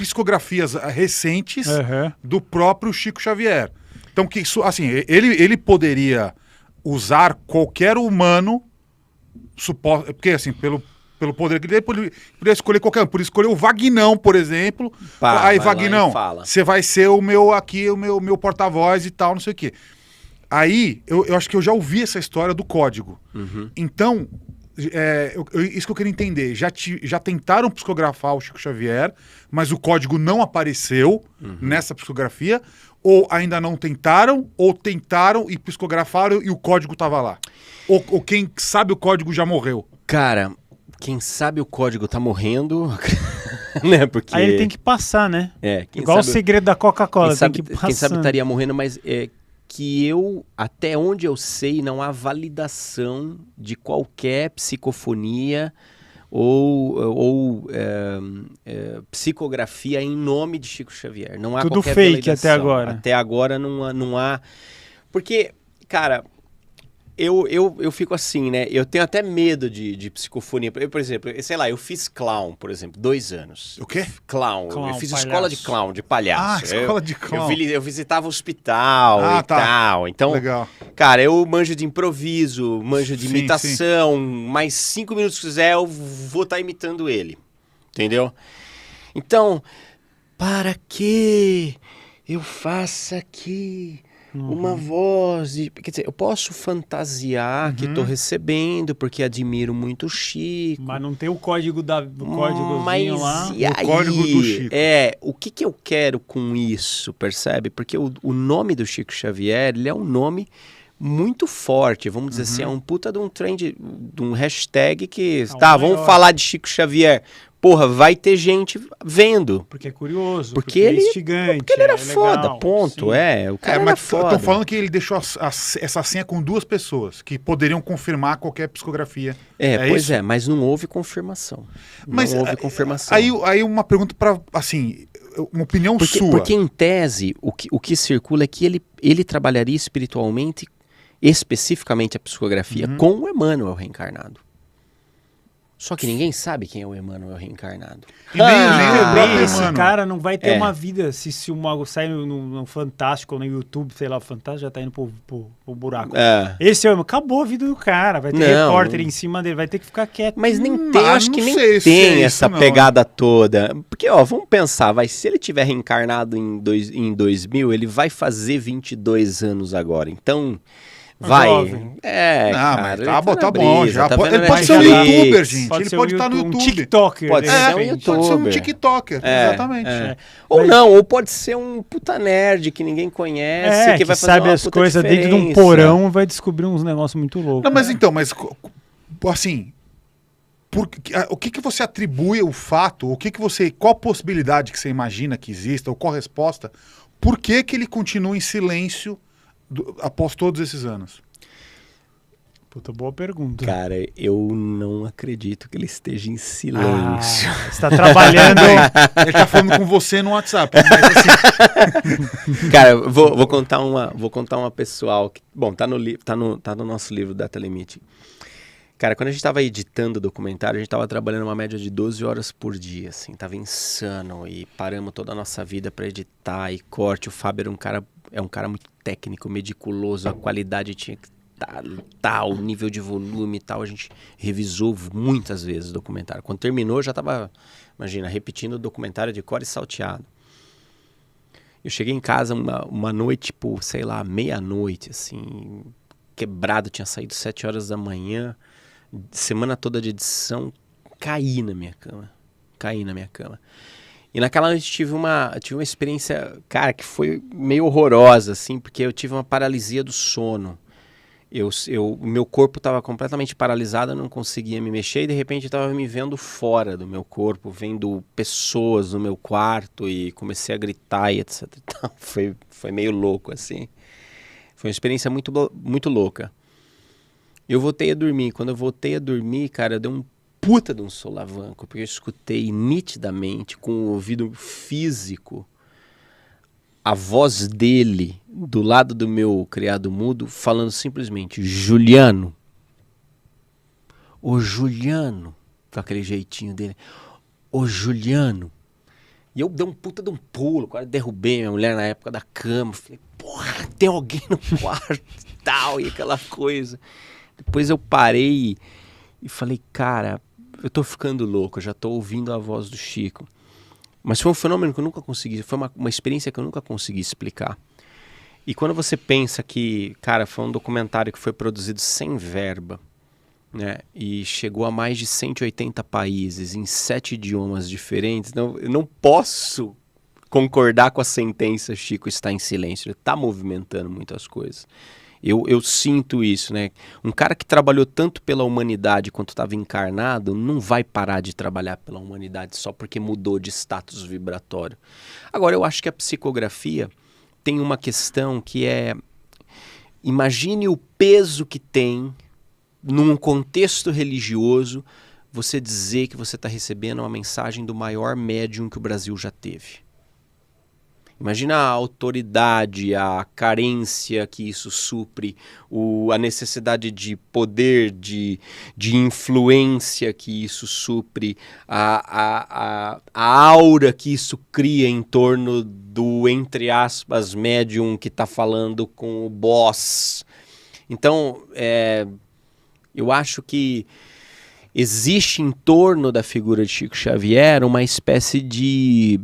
psicografias recentes do próprio Chico Xavier. Então, que isso, assim, ele poderia usar qualquer humano, porque assim, pelo poder que ele poderia escolher qualquer um. Por escolher o Vagnão, por exemplo. Aí, Vagnão, você vai ser o meu porta-voz e tal, não sei o quê. Aí, eu acho que eu já ouvi essa história do código. Então, isso que eu queria entender. Já tentaram psicografar o Chico Xavier, mas o código não apareceu nessa psicografia, ou ainda não tentaram, ou tentaram e psicografaram e o código estava lá. Ou quem sabe o código já morreu. Cara, quem sabe o código tá morrendo, né? Porque... Aí ele tem que passar, né? Igual sabe, o segredo da Coca-Cola, tem que passar. Quem sabe estaria morrendo, mas que até onde eu sei, não há validação de qualquer psicofonia ou psicografia em nome de Chico Xavier. Não há tudo qualquer fake validação. até agora. Até agora não há... Porque, cara... Eu fico assim, né? Eu tenho até medo de psicofonia. Por exemplo, sei lá, eu fiz clown, por exemplo, 2 anos. O quê? Clown. Eu fiz palhaço. escola de clown, de palhaço. Escola de clown. Eu visitava hospital tal. Então, legal. Cara, eu manjo de improviso, manjo de imitação. Sim. Mais 5 minutos que quiser, eu vou estar imitando ele. Entendeu? Então, para que eu faça aqui... uma voz, quer dizer, eu posso fantasiar que estou recebendo porque admiro muito o Chico. Mas não tem o código códigozinho lá. E aí, o código do Chico. O que eu quero com isso, percebe? Porque o nome do Chico Xavier, ele é um nome muito forte, vamos dizer assim, é um puta de um trend, de um hashtag que, vamos falar de Chico Xavier. Porra, vai ter gente vendo. Porque é curioso, porque ele é instigante. Porque ele era legal, foda, ponto. O cara era foda. Eu tô falando que ele deixou essa senha com 2 pessoas que poderiam confirmar qualquer psicografia. Pois é, mas não houve confirmação. Não houve confirmação. Aí uma pergunta para, assim, uma opinião sua. Porque em tese, o que circula é que ele trabalharia espiritualmente, especificamente a psicografia, com o Emmanuel reencarnado. Só que ninguém sabe quem é o Emmanuel reencarnado. E nem o próprio esse Emmanuel. cara não vai ter uma vida se o Mago sai no Fantástico ou no YouTube, sei lá, o Fantástico já tá indo pro buraco. Esse acabou a vida do cara, vai ter repórter em cima dele, vai ter que ficar quieto. Mas nem tem, acho que nem tem essa pegada toda. Porque, vamos pensar, se ele tiver reencarnado em 2000, ele vai fazer 22 anos agora. Então... vai. Jovem. Cara, mas tá bom. Já ele pode ser um youtuber, gente. Ele pode estar no YouTube. Um TikToker. Pode ser um youtuber. Pode ser um TikToker, exatamente. Ou pode ser um puta nerd que ninguém conhece, que vai fazer sabe uma as puta coisas dentro de um diferença. porão e vai descobrir uns negócios muito loucos. Não, mas assim, o que você atribui o fato, qual a possibilidade que você imagina que exista, ou qual a resposta, por que ele continua em silêncio após todos esses anos? Puta, boa pergunta. Cara, eu não acredito que ele esteja em silêncio. Você tá trabalhando... Ele tá falando com você no WhatsApp, mas assim... Cara, vou contar uma pessoal que, bom, tá no nosso livro Data Limite. Cara, quando a gente tava editando o documentário, a gente tava trabalhando uma média de 12 horas por dia, assim, tava insano, e paramos toda a nossa vida para editar e corte. O Fábio é um cara muito técnico, meticuloso, a qualidade tinha que tal, o nível de volume e tal, a gente revisou muitas vezes o documentário. Quando terminou, já tava, imagina, repetindo o documentário de cor e salteado. Eu cheguei em casa uma noite, tipo, sei lá, meia-noite, assim, quebrado, tinha saído 7 horas da manhã, semana toda de edição, caí na minha cama. E naquela noite tive uma experiência, cara, que foi meio horrorosa, assim, porque eu tive uma paralisia do sono. O meu corpo estava completamente paralisado, eu não conseguia me mexer e de repente estava me vendo fora do meu corpo, vendo pessoas no meu quarto e comecei a gritar e etc. Então, foi meio louco, assim. Foi uma experiência muito, muito louca. Eu voltei a dormir. Quando eu voltei a dormir, cara, eu dei um puta de um solavanco, porque eu escutei nitidamente, com o ouvido físico, a voz dele do lado do meu criado mudo, falando simplesmente, Juliano. Ô Juliano, com aquele jeitinho dele. Ô Juliano, E eu dei um puta de um pulo, quase derrubei minha mulher na época da cama. Falei, porra, tem alguém no quarto e tal, e aquela coisa. Depois eu parei e falei, cara, eu tô ficando louco, eu já tô ouvindo a voz do Chico. Mas foi um fenômeno que eu nunca consegui, foi uma experiência que eu nunca consegui explicar. E quando você pensa que, cara, foi um documentário que foi produzido sem verba, né, e chegou a mais de 180 países, em 7 idiomas diferentes, eu não posso concordar com a sentença Chico está em silêncio, ele está movimentando muitas coisas. Eu sinto isso, né? Um cara que trabalhou tanto pela humanidade quanto estava encarnado não vai parar de trabalhar pela humanidade só porque mudou de status vibratório. Agora, eu acho que a psicografia tem uma questão que é... Imagine o peso que tem, num contexto religioso, você dizer que você está recebendo uma mensagem do maior médium que o Brasil já teve. Imagina a autoridade, a carência que isso supre, a necessidade de poder, de influência que isso supre, a aura que isso cria em torno do, entre aspas, médium que está falando com o boss. Então, eu acho que existe em torno da figura de Chico Xavier uma espécie de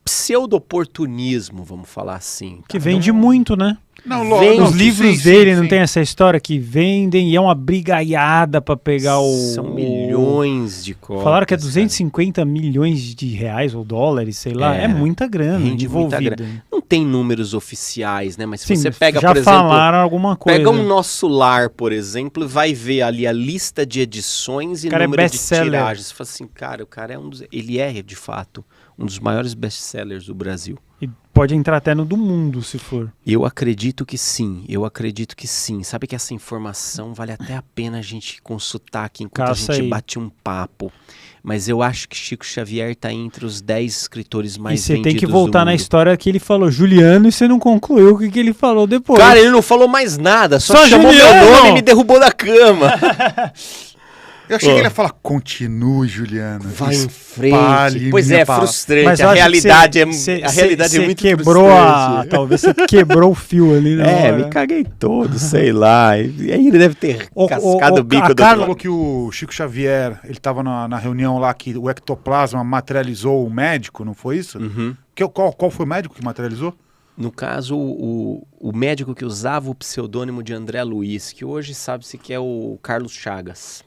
pseudo-oportunismo, vamos falar assim. Tá? Que vende muito, né? Os livros dele não tem essa história que vendem e é uma brigaiada para pegar São milhões de cópias. Falaram que é 250 milhões de reais ou dólares, sei lá. É muita grana envolvida. Muita grana. Não tem números oficiais, né? Mas se você pega, por exemplo... Já falaram alguma coisa. Pega um Nosso Lar, por exemplo, vai ver ali a lista de edições e número de tiragens. Você fala assim, cara, o cara é ele é, de fato, um dos maiores best-sellers do Brasil. E pode entrar até no do mundo, se for. Eu acredito que sim. Sabe que essa informação vale até a pena a gente consultar aqui enquanto a gente bate um papo. Mas eu acho que Chico Xavier está entre os 10 escritores mais vendidos do mundo. E você tem que voltar na história que ele falou Juliano e você não concluiu o que ele falou depois. Cara, ele não falou mais nada, só chamou Juliano. Meu nome e me derrubou da cama. Eu achei que ele ia falar, continue, Juliano. Vai em frente. Pois é, frustrante. Mas a realidade é muito frustrante. Talvez você quebrou o fio ali, né? Me caguei todo, sei lá. E aí ele deve ter cascado o bico do Carlos falou que o Chico Xavier, ele estava na reunião lá que o ectoplasma materializou o médico, não foi isso? Uhum. Qual foi o médico que materializou? No caso, o médico que usava o pseudônimo de André Luiz, que hoje sabe-se que é o Carlos Chagas.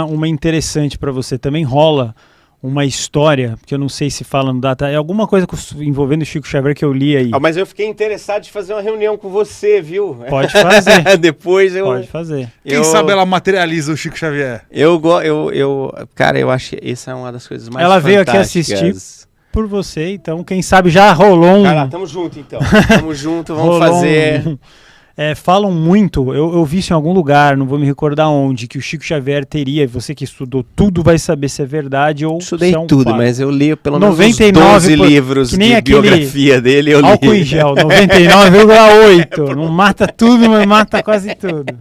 Uma interessante para você, também rola uma história, que eu não sei se fala no data, é alguma coisa envolvendo o Chico Xavier que eu li aí. Mas eu fiquei interessado de fazer uma reunião com você, viu? Pode fazer. Depois Pode fazer. Quem sabe ela materializa o Chico Xavier? Cara, eu acho que essa é uma das coisas mais fantásticas. Ela veio aqui assistir por você, então quem sabe já rolou Cara, tamo junto então. Tamo junto, vamos fazer... Falam muito, eu vi isso em algum lugar, não vou me recordar onde, que o Chico Xavier teria, você que estudou tudo vai saber se é verdade ou Estudei se é um tudo, fato. Mas eu li pelo menos uns 12 livros de biografia dele, eu li. Álcool em gel, 99,8, não mata tudo, mas mata quase tudo.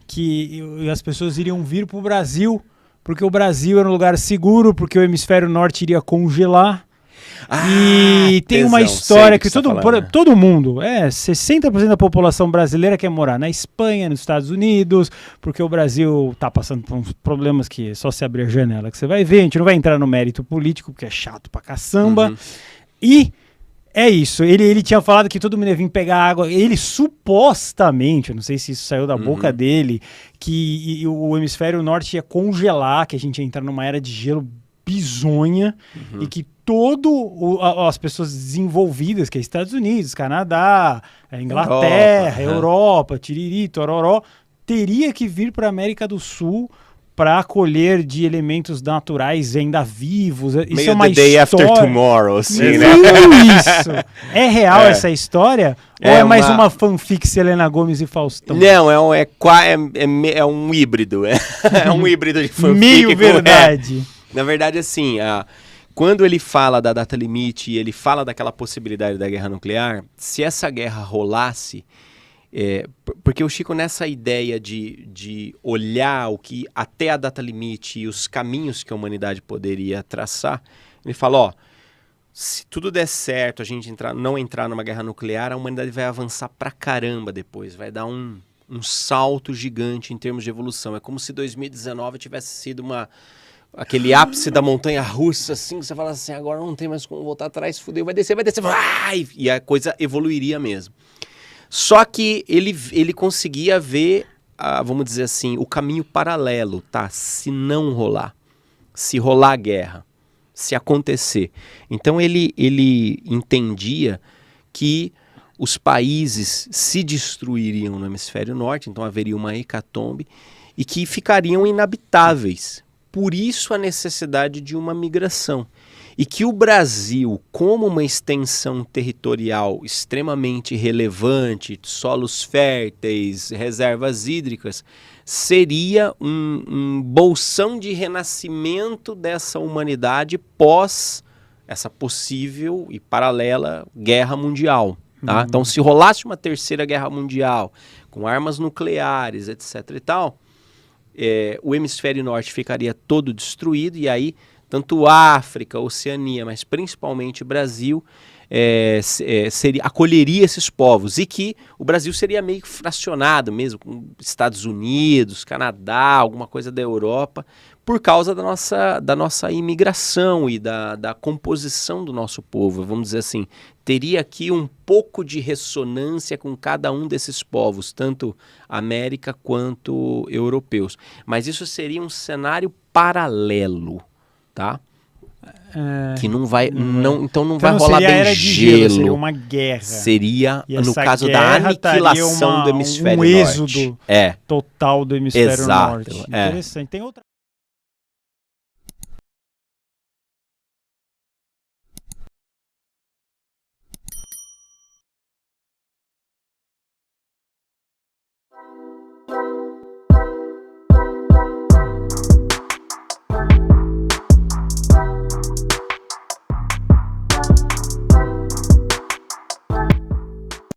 Que as pessoas iriam vir pro Brasil, porque o Brasil era um lugar seguro, porque o hemisfério norte iria congelar. E tem uma história que todo mundo, 60% da população brasileira quer morar na Espanha, nos Estados Unidos, porque o Brasil tá passando por uns problemas que é só se abrir a janela que você vai ver. A gente não vai entrar no mérito político, porque é chato pra caçamba. Uhum. E é isso, ele tinha falado que todo mundo ia vir pegar água, ele supostamente, eu não sei se isso saiu da boca dele, que o hemisfério norte ia congelar, que a gente ia entrar numa era de gelo bizonha, e que as pessoas desenvolvidas, que é Estados Unidos, Canadá, Inglaterra, Europa, tiriri, tororó, teria que vir para a América do Sul para colher de elementos naturais ainda vivos. Isso meio é uma day after tomorrow, assim, né? Isso! É real essa história? Ou é mais uma fanfic Selena Gomez e Faustão? Não, é um híbrido. É um híbrido de fanfic. Meio verdade. Na verdade, assim, quando ele fala da data limite e ele fala daquela possibilidade da guerra nuclear, se essa guerra rolasse, Porque o Chico, nessa ideia de olhar o que até a data limite e os caminhos que a humanidade poderia traçar, ele fala, ó, se tudo der certo, a gente não entrar numa guerra nuclear, a humanidade vai avançar pra caramba depois, vai dar um salto gigante em termos de evolução. É como se 2019 tivesse sido aquele ápice da montanha russa, assim, que você fala assim, agora não tem mais como voltar atrás, fudeu, vai descer, vai! E a coisa evoluiria mesmo. Só que ele conseguia ver, vamos dizer assim, o caminho paralelo, tá? Se não rolar, se rolar a guerra, se acontecer. Então ele entendia que os países se destruiriam no hemisfério norte, então haveria uma hecatombe, e que ficariam inabitáveis. Por isso a necessidade de uma migração. E que o Brasil, como uma extensão territorial extremamente relevante, solos férteis, reservas hídricas, seria um bolsão de renascimento dessa humanidade pós essa possível e paralela guerra mundial. Tá? Então, se rolasse uma terceira guerra mundial, com armas nucleares, etc. e tal, o hemisfério norte ficaria todo destruído, e aí tanto África, Oceania, mas principalmente Brasil, acolheria esses povos, e que o Brasil seria meio fracionado mesmo, com Estados Unidos, Canadá, alguma coisa da Europa, por causa da nossa imigração e da composição do nosso povo, vamos dizer assim. Teria aqui um pouco de ressonância com cada um desses povos, tanto América quanto europeus. Mas isso seria um cenário paralelo, tá? Que não vai, então não vai rolar bem gelo. Seria uma guerra. Seria, no caso da aniquilação do hemisfério norte. Um êxodo total do hemisfério norte. Interessante. Tem outra